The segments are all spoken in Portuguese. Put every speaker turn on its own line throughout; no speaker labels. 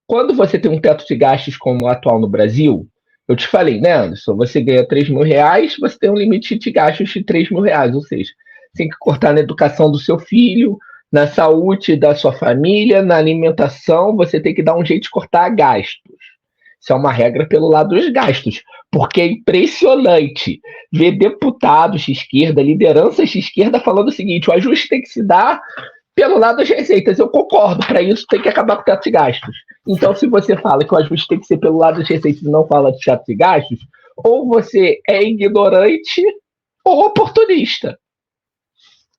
Quando você tem um teto de gastos como o atual no Brasil, eu te falei, né, Anderson? Você ganha R$ 3.000, você tem um limite de gastos de R$ 3.000, ou seja, você tem que cortar na educação do seu filho, na saúde da sua família, na alimentação, você tem que dar um jeito de cortar gastos. Isso é uma regra pelo lado dos gastos, porque é impressionante ver deputados de esquerda, lideranças de esquerda falando o seguinte: o ajuste tem que se dar pelo lado das receitas. Eu concordo, para isso tem que acabar com o teto de gastos. Então, se você fala que o ajuste tem que ser pelo lado das receitas e não fala de teto de gastos, ou você é ignorante ou oportunista.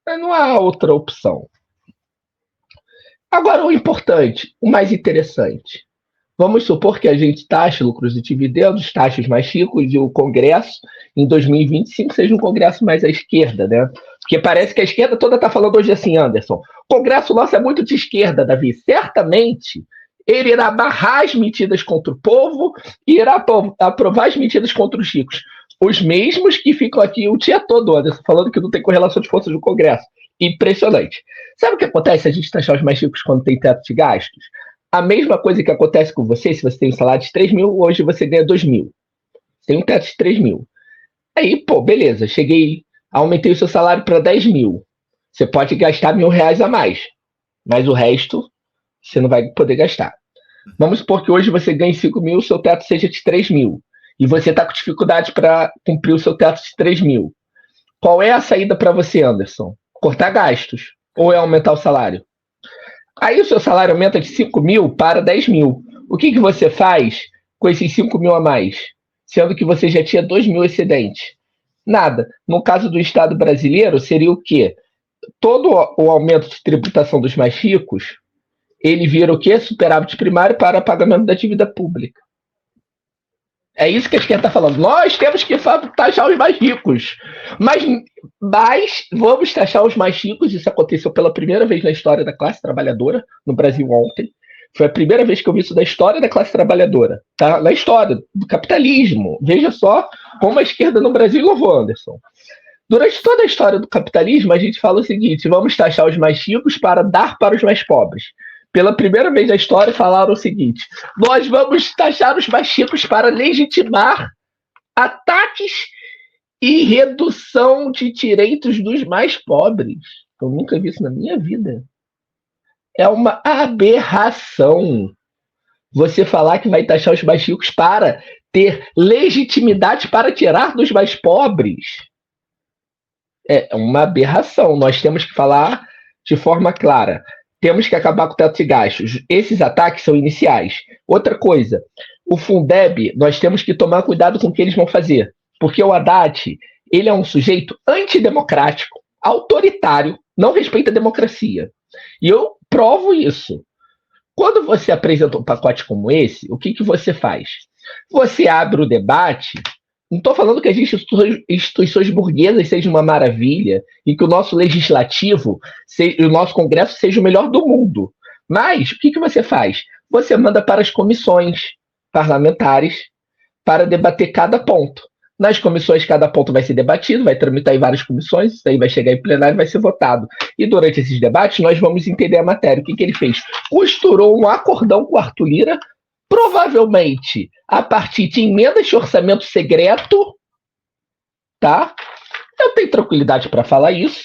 Não há outra opção. Agora, o importante, o mais interessante. Vamos supor que a gente taxe lucros e dividendos, taxe os mais ricos, e o Congresso, em 2025, seja um Congresso mais à esquerda, né? Porque parece que a esquerda toda está falando hoje assim, Anderson. O Congresso nosso é muito de esquerda, Davi. Certamente ele irá barrar as medidas contra o povo e irá aprovar as medidas contra os ricos. Os mesmos que ficam aqui o dia todo, Anderson, falando que não tem correlação de forças no Congresso. Impressionante. Sabe o que acontece se a gente taxar os mais ricos quando tem teto de gastos? A mesma coisa que acontece com você, se você tem um salário de 3 mil, hoje você ganha 2 mil. Tem um teto de 3 mil. Aí, pô, beleza, cheguei, aumentei o seu salário para 10 mil. Você pode gastar R$ 1.000 a mais, mas o resto você não vai poder gastar. Vamos supor que hoje você ganhe 5 mil, o seu teto seja de 3 mil. E você está com dificuldade para cumprir o seu teto de 3 mil. Qual é a saída para você, Anderson? Cortar gastos ou é aumentar o salário? Aí o seu salário aumenta de 5 mil para 10 mil. O que você faz com esses 5 mil a mais? Sendo que você já tinha 2 mil excedente. Nada. No caso do Estado brasileiro, seria o quê? Todo o aumento de tributação dos mais ricos, ele vira o quê? Superávit primário para pagamento da dívida pública. É isso que a esquerda está falando. Nós temos que taxar os mais ricos. Mas vamos taxar os mais ricos. Isso aconteceu pela primeira vez na história da classe trabalhadora no Brasil ontem. Foi a primeira vez que eu vi isso da história da classe trabalhadora. Tá? Na história do capitalismo. Veja só como a esquerda no Brasil louvou, Anderson. Durante toda a história do capitalismo, a gente fala o seguinte: vamos taxar os mais ricos para dar para os mais pobres. Pela primeira vez na história, falaram o seguinte: nós vamos taxar os mais ricos para legitimar ataques e redução de direitos dos mais pobres. Eu nunca vi isso na minha vida. É uma aberração você falar que vai taxar os mais ricos para ter legitimidade para tirar dos mais pobres. É uma aberração. Nós temos que falar de forma clara. Temos que acabar com o teto de gastos. Esses ataques são iniciais. Outra coisa, o Fundeb, nós temos que tomar cuidado com o que eles vão fazer. Porque o Haddad, ele é um sujeito antidemocrático, autoritário, não respeita a democracia. E eu provo isso. Quando você apresenta um pacote como esse, o que você faz? Você abre o debate. Não estou falando que as instituições burguesas sejam uma maravilha e que o nosso legislativo, o nosso Congresso seja o melhor do mundo. Mas o que você faz? Você manda para as comissões parlamentares para debater cada ponto. Nas comissões, cada ponto vai ser debatido, vai tramitar em várias comissões, isso aí vai chegar em plenário e vai ser votado. E durante esses debates, nós vamos entender a matéria. O que ele fez? Costurou um acordão com o Arthur Lira, provavelmente a partir de emendas de orçamento secreto, tá? Eu tenho tranquilidade para falar isso.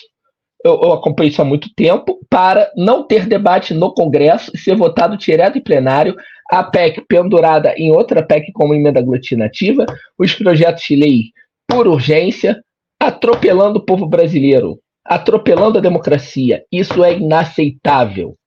Eu acompanho isso há muito tempo, para não ter debate no Congresso e ser votado direto em plenário, a PEC pendurada em outra PEC como emenda aglutinativa, os projetos de lei por urgência, atropelando o povo brasileiro, atropelando a democracia. Isso é inaceitável.